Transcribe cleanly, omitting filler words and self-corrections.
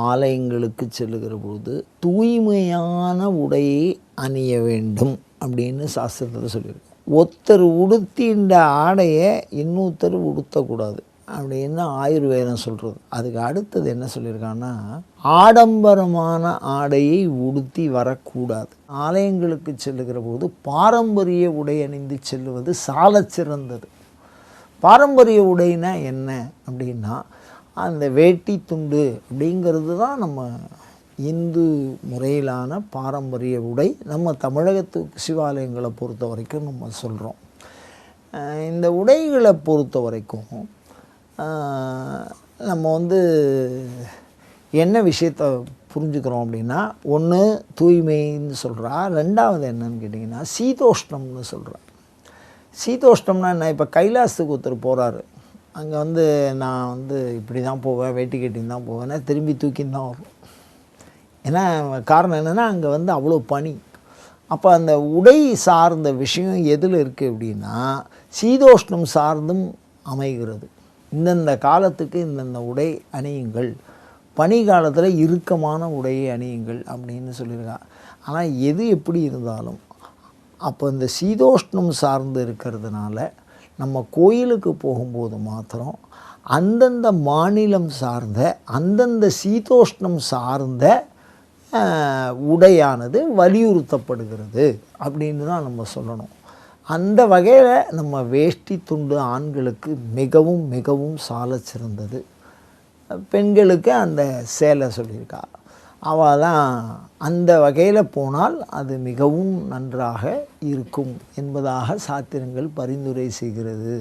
ஆலயங்களுக்கு செல்லுகிற பொழுது தூய்மையான உடையை அணிய வேண்டும் அப்படின்னு சாஸ்திரத்தில் சொல்லியிருக்கு. ஒருத்தர் உடுத்தின்ற ஆடையை இன்னொருத்தர் உடுத்தக்கூடாது அப்படின்னு ஆயுர்வேதம் சொல்கிறது. அதுக்கு அடுத்தது என்ன சொல்லியிருக்காங்கன்னா, ஆடம்பரமான ஆடையை உடுத்தி வரக்கூடாது. ஆலயங்களுக்கு செல்லுகிற போது பாரம்பரிய உடை அணிந்து செல்லுவது சால சிறந்தது. பாரம்பரிய உடைனா என்ன அப்படின்னா, அந்த வேட்டி துண்டு அப்படிங்கிறது தான் நம்ம இந்து முறையிலான பாரம்பரிய உடை. நம்ம தமிழகத்து சிவாலயங்களை பொறுத்த வரைக்கும் நம்ம சொல்கிறோம். இந்த உடைகளை பொறுத்த வரைக்கும் நம்ம என்ன விஷயத்தை புரிஞ்சுக்கிறோம் அப்படின்னா, ஒன்று தூய்மைன்னு சொல்கிறா, ரெண்டாவது என்னன்னு கேட்டிங்கன்னா சீதோஷ்ணம்னு சொல்கிறா. சீதோஷ்ணம்னா என்ன? இப்போ கைலாசத்துக்கு ஒருத்தர் போகிறாரு, அங்கே நான் இப்படி தான் போவேன், வேட்டி கட்டின்னு தான் போவேன்னா திரும்பி தூக்கின்னு தான் வரும். ஏன்னா காரணம் என்னென்னா அங்கே அவ்வளோ பனி. அப்போ அந்த உடை சார்ந்த விஷயம் எதில் இருக்குது அப்படின்னா சீதோஷ்ணம் சார்ந்தும் அமைகிறது. இந்தந்த காலத்துக்கு இந்தந்த உடை அணியுங்கள், பனி காலத்தில் இறுக்கமான உடையை அணியுங்கள் அப்படின்னு சொல்லியிருக்கா. ஆனால் எது எப்படி இருந்தாலும் அப்போ இந்த சீதோஷ்ணம் சார்ந்து இருக்கிறதுனால நம்ம கோயிலுக்கு போகும்போது மாத்திரம் அந்தந்த மாநிலம் சார்ந்த அந்தந்த சீதோஷ்ணம் சார்ந்த உடையானது வலியுறுத்தப்படுகிறது அப்படின்னு தான் நம்ம சொல்லணும். அந்த வகையில் நம்ம வேஷ்டி துண்டு ஆண்களுக்கு மிகவும் மிகவும் சால சிறந்தது. பெண்களுக்கு அந்த சேலை சொல்லியிருக்கா. அவள் தான் அந்த வகையில் போனால் அது மிகவும் நன்றாக இருக்கும் என்பதாக சாத்திரங்கள் பரிந்துரை செய்கிறது.